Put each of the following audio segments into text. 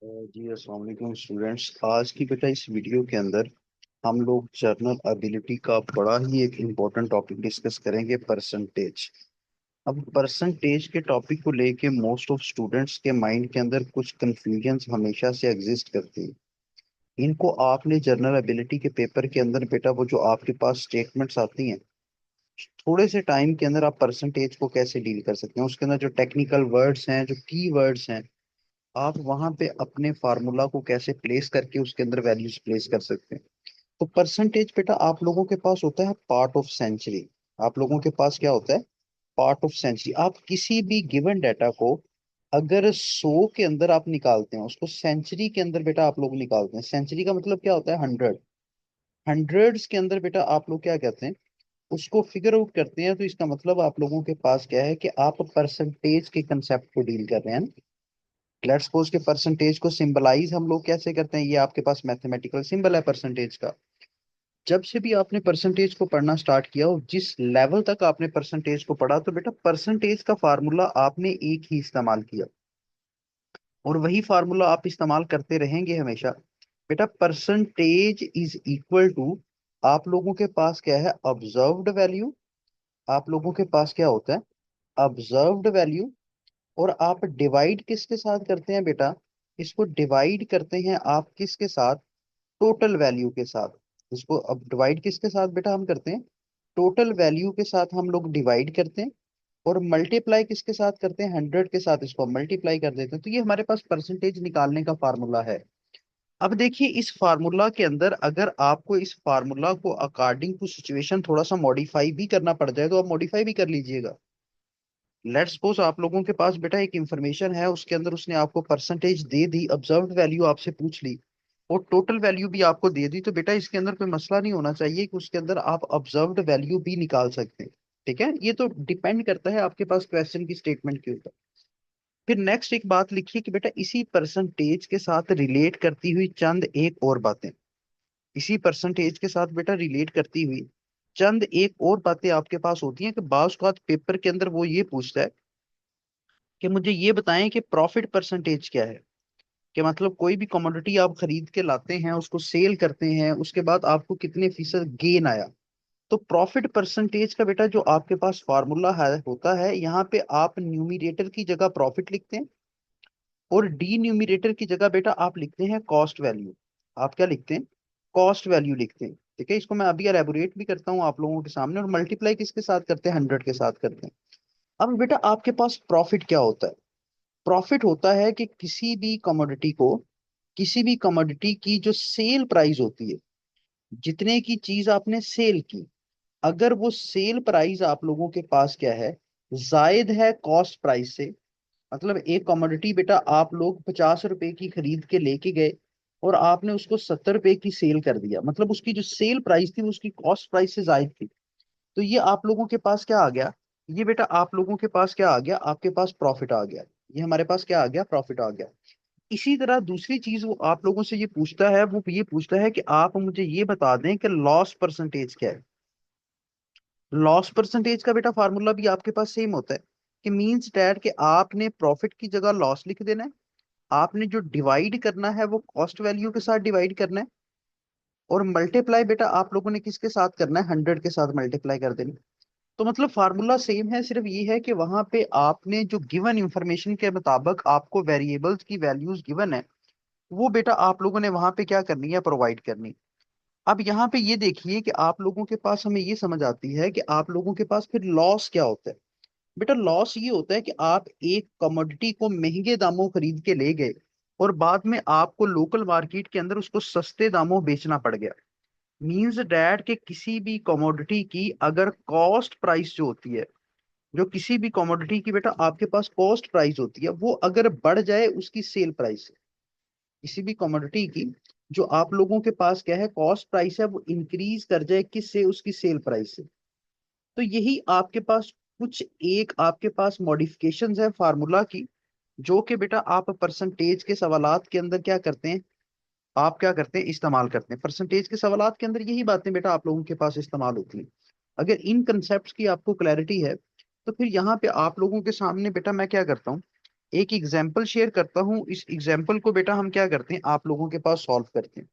जी अस्सलाम वालेकुम स्टूडेंट्स। आज की बेटा इस वीडियो के अंदर हम लोग जर्नल एबिलिटी का बड़ा ही एक इम्पोर्टेंट टॉपिक डिस्कस करेंगे, परसेंटेज। अब परसेंटेज के टॉपिक को लेके मोस्ट ऑफ स्टूडेंट्स के माइंड के अंदर कुछ कंफ्यूजन्स हमेशा से एग्जिस्ट करती है। इनको आपने जर्नल एबिलिटी के पेपर के अंदर बेटा वो जो आपके पास स्टेटमेंट्स आती हैं, थोड़े से टाइम के अंदर आप परसेंटेज को कैसे डील कर सकते हैं, उसके अंदर जो टेक्निकल वर्ड्स हैं, जो की वर्ड्स हैं, आप वहां पे अपने फार्मूला को कैसे प्लेस करके उसके अंदर वैल्यूज प्लेस कर सकते हैं। तो परसेंटेज बेटा आप लोगों के पास होता है पार्ट ऑफ सेंचुरी। आप लोगों के पास क्या होता है? Part of century. आप किसी भी गिवन डाटा को अगर 100 के अंदर आप निकालते हैं, उसको सेंचुरी के अंदर बेटा आप लोग निकालते हैं। सेंचुरी का मतलब क्या होता है? 100। हंड्रेड्स के अंदर बेटा आप लोग क्या कहते हैं? उसको फिगर आउट करते हैं। तो इसका मतलब आप लोगों के पास क्या है कि आप परसेंटेज के कंसेप्ट को डील कर रहे हैं। लेट्स सपोज के परसेंटेज को सिंबलाइज हम लोग कैसे करते हैं, ये आपके पास मैथमेटिकल सिंबल है परसेंटेज का। जब से भी आपने परसेंटेज को पढ़ना स्टार्ट किया और जिस लेवल तक आपने परसेंटेज को पढ़ा, तो बेटा परसेंटेज का फार्मूला आपने एक ही इस्तेमाल किया और वही फार्मूला आप इस्तेमाल करते रहेंगे हमेशा। बेटा परसेंटेज इज इक्वल टू, आप लोगों के पास क्या है? Observed value. आप लोगों के पास क्या होता है? Observed value. और आप डिवाइड किसके साथ करते हैं बेटा? इसको डिवाइड करते हैं आप किसके साथ? टोटल वैल्यू के साथ। इसको अब डिवाइड किसके साथ बेटा हम करते हैं? टोटल वैल्यू के साथ हम लोग डिवाइड करते हैं। और मल्टीप्लाई किसके साथ करते हैं? 100 के साथ इसको मल्टीप्लाई कर देते हैं। तो ये हमारे पास परसेंटेज निकालने का फार्मूला है। अब देखिए, इस फार्मूला के अंदर अगर आपको इस फार्मूला को अकॉर्डिंग टू सिचुएशन थोड़ा सा मॉडिफाई भी करना पड़ जाए, तो आप मॉडिफाई भी कर लीजिएगा। लेट्स सपोज आप लोगों के पास बेटा एक इंफॉर्मेशन है, उसके अंदर उसने आपको परसेंटेज दे दी, ऑब्जर्व्ड वैल्यू आपसे पूछ ली और टोटल वैल्यू भी आपको दे दी। तो बेटा इसके अंदर कोई मसला नहीं होना चाहिए कि उसके अंदर आप ऑब्जर्व्ड वैल्यू भी निकाल सकते हैं। ठीक है, ये तो डिपेंड करता है आपके पास क्वेश्चन की स्टेटमेंट के ऊपर। फिर नेक्स्ट एक बात लिखिए कि बेटा इसी परसेंटेज के साथ रिलेट करती हुई चंद एक और बातें। इसी परसेंटेज के साथ बेटा रिलेट करती हुई चंद एक और बातें आपके पास होती हैं कि बाज का पेपर के अंदर वो ये पूछता है कि मुझे ये बताएं कि प्रॉफिट परसेंटेज क्या है। कि मतलब कोई भी कमोडिटी आप खरीद के लाते हैं, उसको सेल करते हैं, उसके बाद आपको कितने फीसद गेन आया। तो प्रॉफिट परसेंटेज का बेटा जो आपके पास फार्मूला है होता है, यहाँ पे आप न्यूमिरेटर की जगह प्रॉफिट लिखते हैं और डी न्यूमिरेटर की जगह बेटा आप लिखते हैं कॉस्ट वैल्यू। आप क्या लिखते हैं? कॉस्ट वैल्यू लिखते हैं। ठीक है, इसको मैं अभी एलेबोरेट भी करता हूँ आप लोगों के सामने। और मल्टीप्लाई किसके साथ करते हैं? 100 के साथ करते हैं। अब बेटा आपके पास प्रॉफिट क्या होता है? प्रॉफिट होता है कि किसी भी कमोडिटी की जो सेल प्राइस होती है, जितने की चीज आपने सेल की, अगर वो सेल प्राइस आप लोगों के पास क्या है? जायद है कॉस्ट प्राइस से। मतलब एक कमोडिटी बेटा आप लोग 50 रुपए की खरीद के लेके गए और आपने उसको 70 रुपए की सेल कर दिया, मतलब उसकी जो सेल प्राइस थी वो उसकी कॉस्ट प्राइस से जायद थी। तो ये आप लोगों के पास क्या आ गया? ये बेटा आप लोगों के पास क्या आ गया? आपके पास प्रॉफिट आ गया। ये हमारे पास क्या आ गया? प्रॉफिट आ गया। इसी तरह दूसरी चीज वो आप लोगों से ये पूछता है, वो ये पूछता है कि आप मुझे ये बता दें कि लॉस परसेंटेज क्या है। लॉस परसेंटेज का बेटा फार्मूला भी आपके पास सेम होता है कि मींस डैट कि आपने प्रॉफिट की जगह लॉस लिख देना है। आपने जो डिवाइड करना है वो कॉस्ट वैल्यू के साथ डिवाइड करना है। और मल्टीप्लाई बेटा आप लोगों ने किसके साथ करना है? 100 के साथ मल्टीप्लाई कर देना। तो मतलब फार्मूला सेम है, सिर्फ ये है कि वहां पे आपने जो गिवन इंफॉर्मेशन के मुताबिक आपको वेरिएबल्स की वैल्यूज गिवन है, वो बेटा आप लोगों ने वहां पे क्या करनी है? प्रोवाइड करनी। अब यहाँ पे ये देखिए कि आप लोगों के पास हमें ये समझ आती है कि आप लोगों के पास फिर लॉस क्या होता है। बेटा लॉस ये होता है कि आप एक कमोडिटी को महंगे दामों खरीद के ले गए और बाद में आपको लोकल मार्केट के अंदर उसको सस्ते दामों बेचना पड़ गया। मीन्स डैट के किसी भी कमोडिटी की अगर कॉस्ट प्राइस जो होती है, जो किसी भी कमोडिटी की बेटा आपके पास कॉस्ट प्राइस होती है, वो अगर बढ़ जाए उसकी सेल प्राइस से, किसी भी कमोडिटी की जो आप लोगों के पास क्या है? कॉस्ट प्राइस है, वो इंक्रीज कर जाए किससे? उसकी सेल प्राइस से। तो यही आपके पास कुछ एक आपके पास मॉडिफिकेशंस है फार्मूला की, जो कि बेटा आप परसेंटेज के सवालात के अंदर क्या करते हैं? आप क्या करते हैं? इस्तेमाल करते हैं। परसेंटेज के सवालात के अंदर यही बातें बेटा आप लोगों के पास इस्तेमाल होती हैं। अगर इन कंसेप्ट की आपको क्लैरिटी है, तो फिर यहाँ पे आप लोगों के सामने बेटा मैं क्या करता हूँ, एक एग्जाम्पल शेयर करता हूँ, इस एग्जाम्पल को बेटा हम क्या करते हैं आप लोगों के पास सॉल्व करते हैं।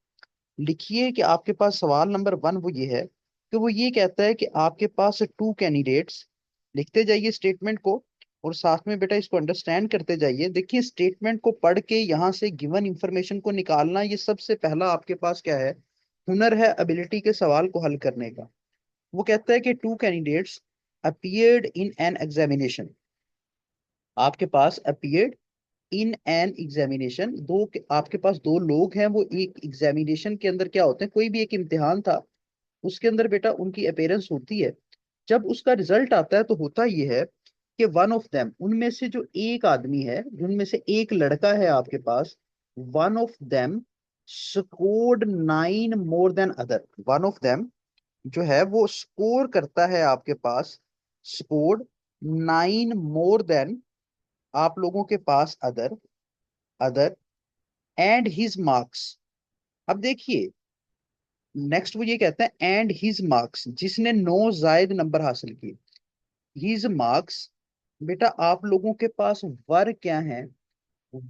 लिखिए कि आपके पास सवाल नंबर 1 वो ये है कि वो ये कहता है कि आपके पास टू कैंडिडेट्स, लिखते जाइए स्टेटमेंट को और साथ में बेटा इसको अंडरस्टैंड करते जाइए। देखिए स्टेटमेंट को पढ़ के यहाँ से गिवन इंफॉर्मेशन को निकालना, ये सबसे पहला आपके पास क्या है, हुनर है, एबिलिटी के सवाल को हल करने का। वो कहता है कि two candidates appeared in an examination, आपके पास अपीयर्ड इन एन एग्जामिनेशन, आपके पास दो लोग हैं, वो एक एग्जामिनेशन के अंदर क्या होते हैं, कोई भी एक इम्तिहान था उसके अंदर बेटा उनकी अपेयरेंस होती है। जब उसका रिजल्ट आता है तो होता ये है कि वन ऑफ देम, उनमें से जो एक आदमी है, उनमें से एक लड़का है आपके पास, one of them scored 9 more than other, one of them जो है वो स्कोर करता है आपके पास, स्कोर्ड 9 मोर देन आप लोगों के पास other, other and his marks. अब देखिए नेक्स्ट वो ये कहता है एंड हिज मार्क्स, जिसने 9 जायद नंबर हासिल किए, हिज मार्क्स, बेटा आप लोगों के पास वर क्या है,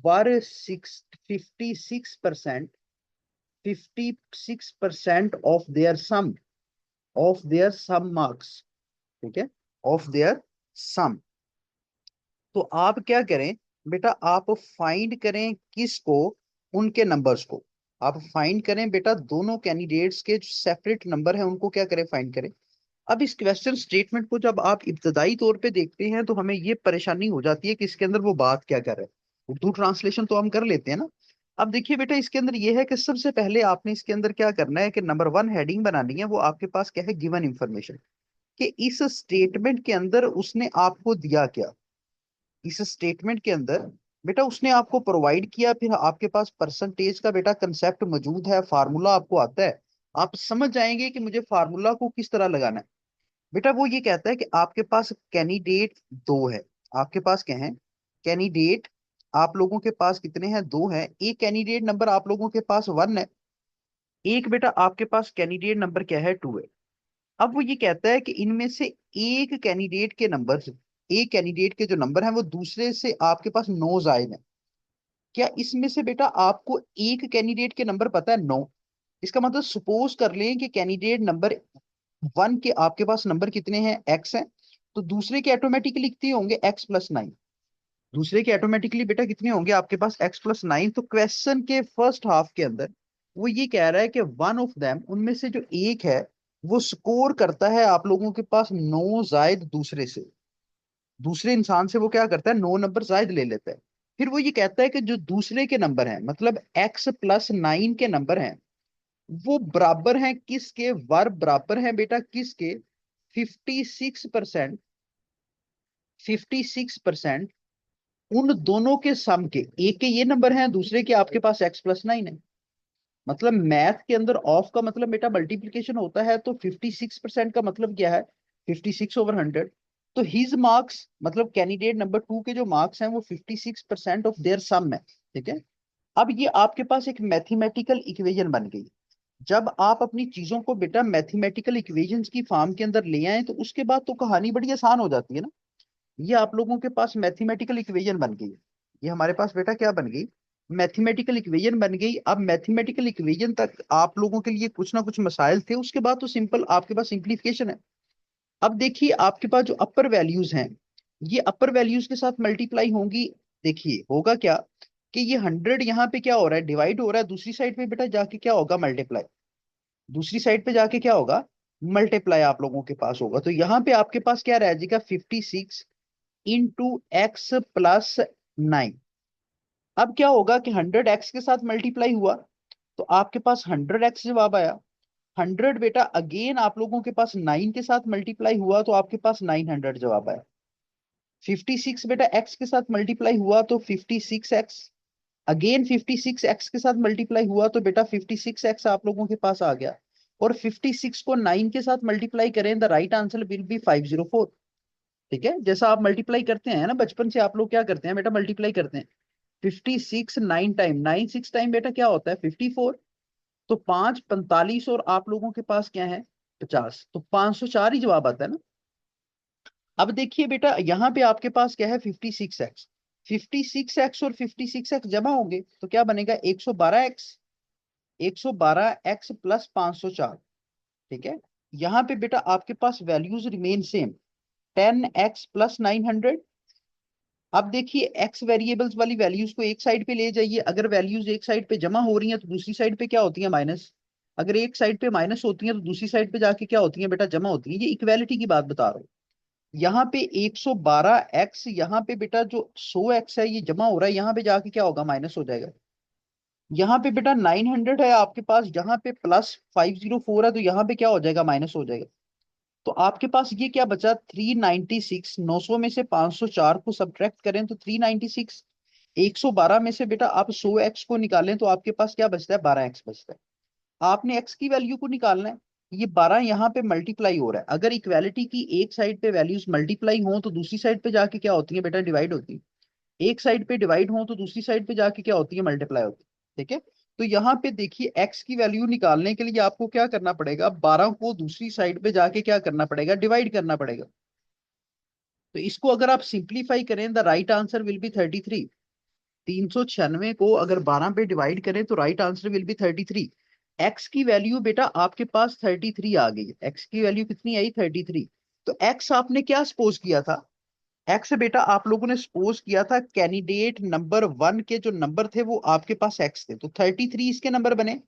वर 56%, 56% ऑफ देयर सम मार्क्स, ठीक है, ऑफ देयर सम। तो आप क्या करें बेटा, आप फाइंड करें किसको, उनके नंबर्स को आप फाइंड करें बेटा, दोनों कैंडिडेट्स के जो सेपरेट नंबर हैं उनको क्या करें, फाइंड करें। अब इस क्वेश्चन स्टेटमेंट को जब आप इब्तदाई तौर पे देखते हैं तो हमें ये परेशानी हो जाती है कि इसके अंदर वो बात क्या कर रहा है। उर्दू ट्रांसलेशन तो हम कर लेते हैं ना। अब देखिए बेटा इसके अंदर ये है कि सबसे पहले आपने इसके अंदर क्या करना है कि नंबर 1 हेडिंग बनानी है, वो आपके पास क्या है, गिवन इंफॉर्मेशन, कि इस स्टेटमेंट के अंदर उसने आपको दिया क्या, इस स्टेटमेंट के अंदर बेटा उसने आपको प्रोवाइड किया, फिर आपके पास परसेंटेज का बेटा कंसेप्ट मौजूद है, फार्मूला आपको आता है, आप समझ जाएंगे कि मुझे फार्मूला को किस तरह लगाना है। बेटा वो ये कहता है कि आपके पास कैंडिडेट दो है, आपके पास क्या है, कैंडिडेट आप लोगों के पास कितने हैं, दो हैं, एक कैंडिडेट नंबर आप लोगों के पास 1 है, एक बेटा आपके पास कैंडिडेट नंबर क्या है, 2 है। अब वो ये कहता है कि इनमें से एक कैंडिडेट के नंबर, एक कैंडिडेट के जो नंबर हैं वो दूसरे से आपके पास 9 जायद है। क्या इसमें से बेटा आपको एक कैंडिडेट के नंबर पता है, 9? इसका मतलब सपोज कर लें कि कैंडिडेट नंबर 1 के आपके पास नंबर कितने हैं, एक्स हैं, तो दूसरे के ऑटोमेटिकली कितने होंगे, x+9, दूसरे के ऑटोमेटिकली बेटा कितने होंगे आपके पास, x+9। तो क्वेश्चन के फर्स्ट हाफ के अंदर वो ये कह रहा है कि वन ऑफ देम, उनमें से जो एक है वो स्कोर करता है आप लोगों के पास 9 जायद दूसरे से, दूसरे इंसान से वो क्या करता है, 9 नंबर जायद ले लेता है। फिर वो ये कहता है कि जो दूसरे के नंबर हैं, मतलब x+9 के नंबर हैं, वो बराबर हैं किसके, वर बराबर हैं बेटा किसके, 56%, 56% उन दोनों के सम के, एक के ये नंबर हैं, दूसरे के आपके पास x+9 है। मतलब मैथ के अंदर ऑफ का मतलब बेटा मल्टीप्लीकेशन होता है, तो 56% का मतलब क्या है, 56/100। तो हिज मार्क्स मतलब कैंडिडेट नंबर 2 के जो मार्क्स हैं वो 56% ऑफ देयर सम है, ठीक है। अब ये आपके पास एक मैथमेटिकल इक्वेशन बन गई। जब आप अपनी चीजों को बेटा मैथमेटिकल इक्वेशंस की फॉर्म के अंदर ले आए तो उसके बाद तो कहानी बड़ी आसान हो जाती है ना। ये आप लोगों के पास मैथमेटिकल इक्वेशन बन गई, ये हमारे पास बेटा क्या बन गई, मैथमेटिकल इक्वेशन बन गई। अब मैथमेटिकल इक्वेशन तक आप लोगों के लिए कुछ ना कुछ मसाइल थे, उसके बाद तो सिंपल आपके पास सिंप्लीफिकेशन है। अब देखिए आपके पास जो अपर वैल्यूज हैं, ये अपर वैल्यूज के साथ मल्टीप्लाई होंगी। देखिए होगा क्या कि ये 100 यहाँ पे क्या हो रहा है, डिवाइड हो रहा है, दूसरी साइड पे बेटा जाके क्या होगा, मल्टीप्लाई, दूसरी साइड पे जाके क्या होगा, मल्टीप्लाई आप लोगों के पास होगा। तो यहाँ पे आपके पास क्या रह जाएगा, 56 × x+9। अब क्या होगा कि 100x के साथ मल्टीप्लाई हुआ तो आपके पास 100x जवाब आया। 100 बेटा अगेन आप लोगों के पास 9 के साथ मल्टीप्लाई हुआ तो आपके पास 900 जवाब आया। 56 बेटा x के साथ मल्टीप्लाई हुआ तो 56x, अगेन 56x के साथ मल्टीप्लाई हुआ तो बेटा 56x आप लोगों के पास आ गया। और 56 को 9 के साथ मल्टीप्लाई करें, the right answer will be 504। ठीक है, जैसा आप मल्टीप्लाई करते हैं ना बचपन से, आप लोग क्या करते हैं बेटा, मल्टीप्लाई करते हैं। 56 9 टाइम, 9 6 टाइम बेटा क्या होता है, 54। तो 5 45 और आप लोगों के पास क्या है, 50, तो 504 ही जवाब आता है ना। अब देखिए बेटा यहाँ पे आपके पास क्या है, 56x, 56x और 56x जमा होंगे तो क्या बनेगा 112x, 112x प्लस 504। ठीक है, यहाँ पे बेटा आपके पास values remain same, 10x plus 900। अब देखिए एक्स वेरिएबल्स वाली वैल्यूज को एक साइड पे ले जाइए, अगर वैल्यूज एक साइड पे जमा हो रही हैं तो दूसरी साइड पे क्या होती है माइनस, अगर एक साइड पे माइनस होती है तो दूसरी साइड पे जाके क्या होती है बेटा जमा होती है। ये इक्वालिटी की बात बता रहा हूँ। यहाँ पे 112x, यहाँ पे बेटा जो 100x है ये जमा हो रहा है, यहाँ पे जाके क्या होगा माइनस हो जाएगा। यहाँ पे बेटा 900 है आपके पास, यहाँ पे प्लस 504 है तो यहाँ पे क्या हो जाएगा माइनस हो जाएगा। तो आपके पास ये क्या बचा 396, 900 में से 504 को सब्ट्रैक्ट करें तो 396, 112 में से बेटा आप 100x को निकालें तो आपके पास क्या बचता है 12x बचता है। आपने x की वैल्यू को निकालना है, ये 12 यहाँ पे मल्टीप्लाई हो रहा है। अगर इक्वालिटी की एक साइड पे वैल्यूज मल्टीप्लाई हो तो दूसरी साइड पे जाके क्या होती है बेटा डिवाइड होती है, एक साइड पे डिवाइड हो तो दूसरी साइड पे जाके क्या होती है मल्टीप्लाई होती है। ठीक है, तो यहाँ पे देखिए x की वैल्यू निकालने के लिए आपको क्या करना पड़ेगा, 12 को दूसरी साइड पे जाके क्या करना पड़ेगा डिवाइड करना पड़ेगा। तो इसको अगर आप सिंप्लीफाई करें the right answer will be 33। 396 को अगर 12 पे डिवाइड करें तो right answer will be 33। X की वैल्यू बेटा आपके पास 33 आ गई, एक्स की वैल्यू कितनी आई 33। तो एक्स आपने क्या सपोज किया था, एक्स बेटा आप लोगों ने सपोज किया था कैंडिडेट नंबर 1 के जो नंबर थे वो आपके पास एक्स थे, तो 33 इसके नंबर बने।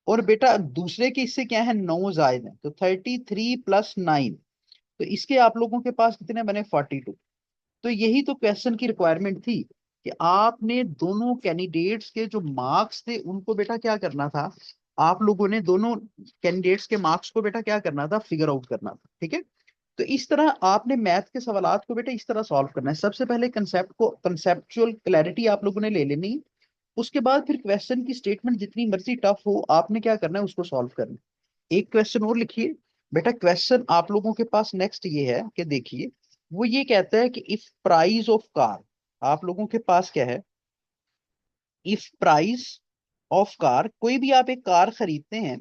और बेटा दूसरे के इससे क्या है 9 जायद है, तो 33 प्लस 9, तो इसके आप लोगों के पास कितने बने 42। तो यही तो क्वेश्चन की रिक्वायरमेंट थी कि आपने दोनों कैंडिडेट्स के जो मार्क्स थे उनको बेटा क्या करना था, आप लोगों ने दोनों कैंडिडेट्स के मार्क्स को बेटा क्या करना था फिगर आउट करना था। ठीक है, तो इस तरह आपने मैथ के सवालात को बेटा इस तरह सॉल्व करना है। सबसे पहले कंसेप्ट को कंसेप्चुअल क्लैरिटी आप लोगों ने ले लेनी है, उसके बाद फिर क्वेश्चन की स्टेटमेंट जितनी मर्जी टफ हो आपने क्या करना है उसको सॉल्व करना है। एक क्वेश्चन और लिखिए बेटा, क्वेश्चन आप लोगों के पास नेक्स्ट ये है कि देखिए वो ये कहता है कि इफ प्राइस ऑफ कार, आप लोगों के पास क्या है, इफ प्राइस ऑफ कार, कोई भी आप एक कार खरीदते हैं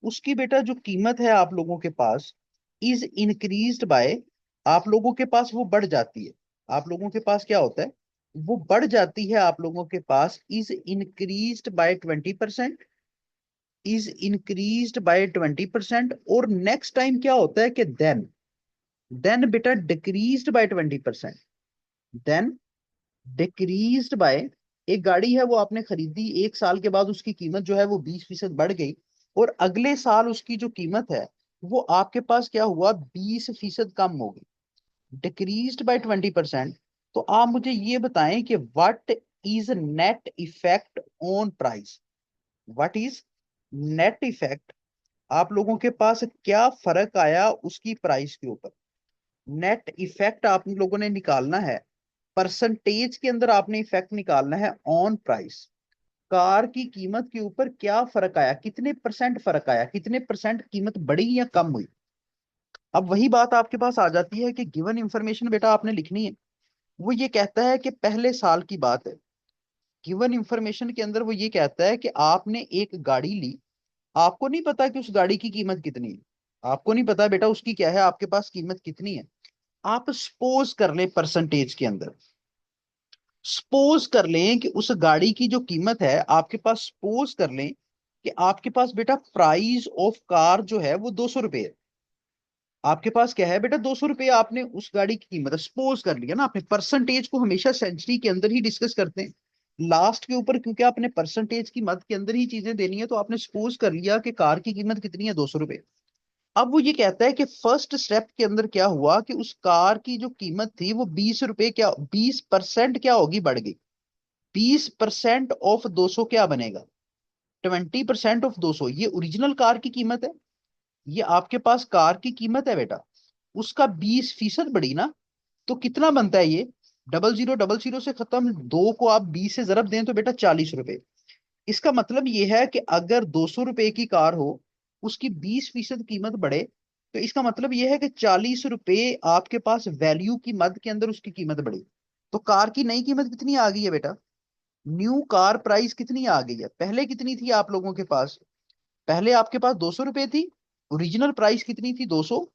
उसकी बेटा जो कीमत है आप लोगों के पास इज इंक्रीज्ड बाय, आप लोगों के पास वो बढ़ जाती है, आप लोगों के पास क्या होता है वो बढ़ जाती है आप लोगों के पास, is increased by 20%, is increased by 20%। और नेक्स्ट टाइम क्या होता है कि देन बेटा decreased by 20%, then decreased by, एक गाड़ी है वो आपने खरीदी, एक साल के बाद उसकी कीमत जो है वो 20% बढ़ गई, और अगले साल उसकी जो कीमत है वो आपके पास क्या हुआ 20% कम हो गई, डिक्रीज्ड बाय 20%। तो आप मुझे ये बताएं कि what is net effect on price, what is net effect, आप लोगों के पास क्या फर्क आया उसकी प्राइस के ऊपर। नेट इफेक्ट आप लोगों ने निकालना है, परसेंटेज के अंदर आपने इफेक्ट निकालना है ऑन प्राइस, कार की कीमत के ऊपर क्या फर्क आया, कितने परसेंट फर्क आया, कितने परसेंट कीमत बढ़ी या कम हुई। अब वही बात आपके पास आ जाती है कि गिवन इंफॉर्मेशन बेटा आपने लिखनी है। वो ये कहता है कि पहले साल की बात है, गिवन इंफॉर्मेशन के अंदर वो ये कहता है कि आपने एक गाड़ी ली, आपको नहीं पता कि उस गाड़ी की कीमत कितनी है, आपको नहीं पता बेटा उसकी क्या है आपके पास कीमत कितनी है। आप सपोज कर ले परसेंटेज के अंदर, सपोज कर लें कि उस गाड़ी की जो कीमत है आपके पास, सपोज कर लें कि आपके पास बेटा प्राइस ऑफ कार जो है वो 200 रुपये है, आपके पास क्या है बेटा 200 रुपये, आपने उस गाड़ी की कीमत सपोज कर लिया ना, आपने परसेंटेज को हमेशा सेंचुरी के अंदर ही डिस्कस करते हैं, लास्ट के ऊपर क्योंकि आपने परसेंटेज की मद के अंदर ही चीजें देनी है तो आपने सपोज कर लिया कि कार की कीमत कितनी है 200 रुपये। अब वो ये कहता है कि फर्स्ट स्टेप के अंदर क्या हुआ कि उस कार की जो कीमत थी वो 20 रुपए, क्या 20% क्या होगी बढ़ गई, 20% ऑफ 200 क्या बनेगा 20% ऑफ 200, ये ओरिजिनल कार की कीमत है, ये आपके पास कार की कीमत है बेटा, उसका 20% बढ़ी ना, तो कितना बनता है ये, डबल जीरो से खत्म, दो को आप 20 से जरब दें तो बेटा 40 रुपए। इसका मतलब ये है कि अगर 200 रुपए की कार हो उसकी 20% कीमत बढ़े तो इसका मतलब ये है कि 40 रुपए आपके पास वैल्यू की मद के अंदर उसकी कीमत बढ़ी। तो कार की नई कीमत कितनी आ गई है बेटा, न्यू कार प्राइस कितनी आ गई है, पहले कितनी थी आप लोगों के पास, पहले आपके पास 200 रुपए थी, ओरिजिनल प्राइस कितनी थी 200,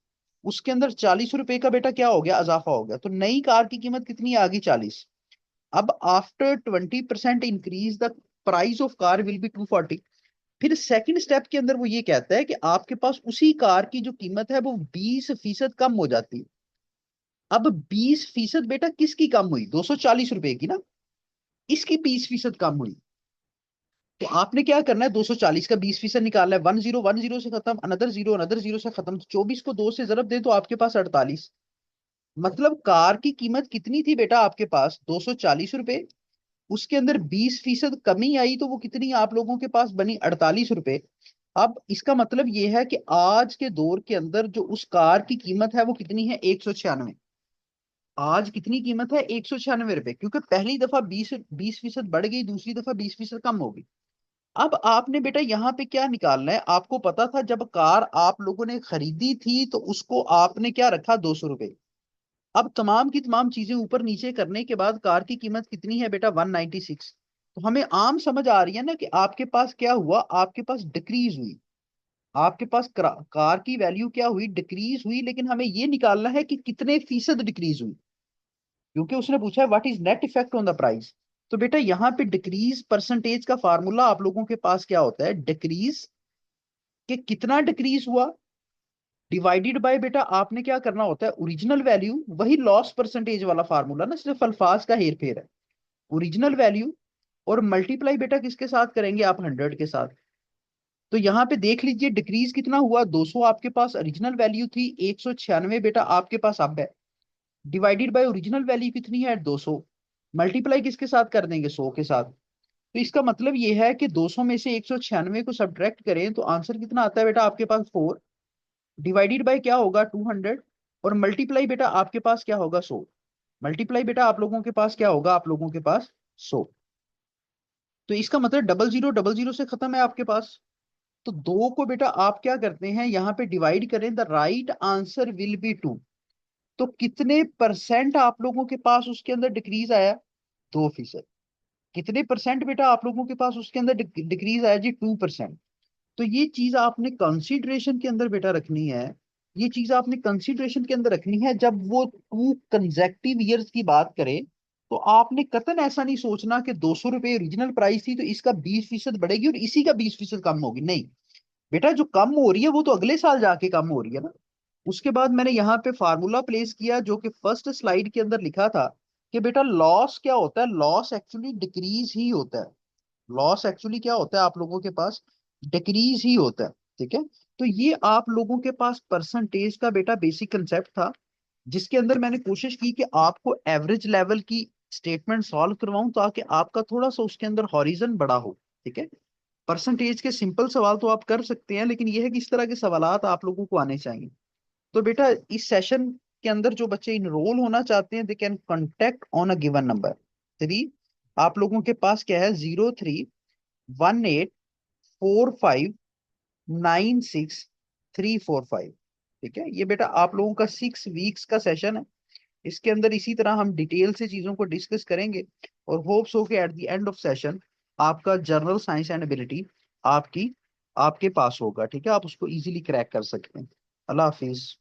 उसके अंदर 40 रुपए का बेटा क्या हो गया इजाफा हो गया, तो नई कार की कीमत कितनी आ गई 40। अब after 20% increase the price of car will be 240। फिर सेकंड स्टेप के अंदर वो ये कहता है कि आपके पास उसी कार की जो कीमत है वो 20% कम हो जाती है। अब 20% बेटा किसकी कम हुई? 240 रुपए की ना, इसकी 20% कम हुई। तो आपने क्या करना है, 240 का 20% निकालना है। 1010 से खत्म, अनदर जीरो से खत्म, तो 24 को 2 से जरब दे तो आपके पास 48। मतलब कार की कीमत कितनी थी बेटा आपके पास? 240 रुपए। उसके अंदर 20% कमी आई तो वो कितनी आप लोगों के पास बनी? 48 रुपए। अब इसका मतलब ये है कि आज के दौर के अंदर जो उस कार की कीमत है वो कितनी है? 196। आज कितनी कीमत है? 196 रुपए, क्योंकि पहली दफा 20% बढ़ गई, दूसरी दफा 20% कम हो गई। अब आपने बेटा यहाँ पे क्या निकालना है? आपको पता था जब कार आप लोगों ने खरीदी थी तो उसको आपने क्या रखा? 200 रुपए। अब तमाम की तमाम चीजें ऊपर नीचे करने के बाद कार की कीमत कितनी है बेटा? 196। तो हमें आम समझ आ रही है ना कि आपके पास क्या हुआ? आपके पास डिक्रीज हुई। आपके पास कार की वैल्यू क्या हुई? डिक्रीज हुई। लेकिन हमें ये निकालना है कि कितने फीसद डिक्रीज हुई, क्योंकि उसने पूछा है what is net effect on the price. तो बेटा यहाँ पे डिक्रीज परसेंटेज का फार्मूला आप लोगों के पास क्या होता है? डिक्रीज के कितना डिक्रीज हुआ डिवाइडेड बाय, बेटा आपने क्या करना होता है? ओरिजिनल वैल्यू, वही लॉस परसेंटेज वाला फार्मूला ना, सिर्फ अल्फाज का हेर फेर है। ओरिजिनल वैल्यू और मल्टीप्लाई बेटा किसके साथ करेंगे आप? 100 के साथ। तो यहाँ पे देख लीजिए डिक्रीज कितना हुआ? 200 आपके पास ओरिजिनल वैल्यू थी, 196 बेटा आपके पास अब है। डिवाइडेड बाय ओरिजिनल वैल्यू कितनी है? 200। मल्टीप्लाई किसके साथ कर देंगे? 100 के साथ। तो इसका मतलब ये है कि 200 में से 196 को सब्ट्रैक्ट करें तो आंसर कितना आता है बेटा आपके पास? 4। डिवाइडेड बाय क्या होगा? 200। और मल्टीप्लाई बेटा आपके पास क्या होगा? 100। मल्टीप्लाई बेटा आप लोगों के पास क्या होगा? आप लोगों के पास 100। तो इसका मतलब डबल जीरो से खत्म है आपके पास। तो दो को बेटा आप क्या करते हैं? यहाँ पे डिवाइड करें, the right answer will be 2। तो कितने परसेंट आप लोगों के पास उसके अंदर डिक्रीज आया? 2%। कितने परसेंट बेटा आप लोगों के पास उसके अंदर डिक्रीज आया जी? 2%। तो ये चीज आपने कंसीडरेशन के अंदर बेटा रखनी है। ये चीज आपने कंसीडरेशन के अंदर रखनी है जब वो 2 कंसेक्टिव ईयर्स की बात करे। तो आपने कतन ऐसा नहीं सोचना कि 200 रुपये ओरिजिनल प्राइस थी तो इसका 20% बढ़ेगी और इसी का 20% कम होगी। नहीं बेटा, जो कम हो रही है वो तो अगले साल जाके कम हो रही है ना। उसके बाद मैंने यहाँ पे फार्मूला प्लेस किया जो कि फर्स्ट स्लाइड के अंदर लिखा था कि बेटा लॉस क्या होता है? लॉस एक्चुअली डिक्रीज ही होता है। लॉस एक्चुअली क्या होता है आप लोगों के पास? डिक्रीज ही होता है। ठीक है। तो ये आप लोगों के पास परसेंटेज का बेटा बेसिक कंसेप्ट था, जिसके अंदर मैंने कोशिश की कि आपको एवरेज लेवल की स्टेटमेंट सॉल्व करवाऊं ताकि आपका थोड़ा सा उसके अंदर हॉरिजन बड़ा हो। ठीक है। परसेंटेज के सिंपल सवाल तो आप कर सकते हैं, लेकिन यह है कि इस तरह के सवालात आप लोगों को आने चाहिए। तो बेटा इस सेशन के अंदर जो बच्चे इनरोल होना चाहते हैं they can contact on a given number 3। आप लोगों के पास क्या है? 03184596 345। ठीक है। ये बेटा आप लोगों का 6 वीक्स का सेशन है। इसके अंदर इसी तरह हम डिटेल से चीजों को डिस्कस करेंगे और होप्स हो कि at the end of session आपका जनरल साइंस एंड एबिलिटी आपकी आपके पास होगा। ठीक है, आप उसको इजीली क्रैक कर सकते हैं। अल्लाह हाफिज।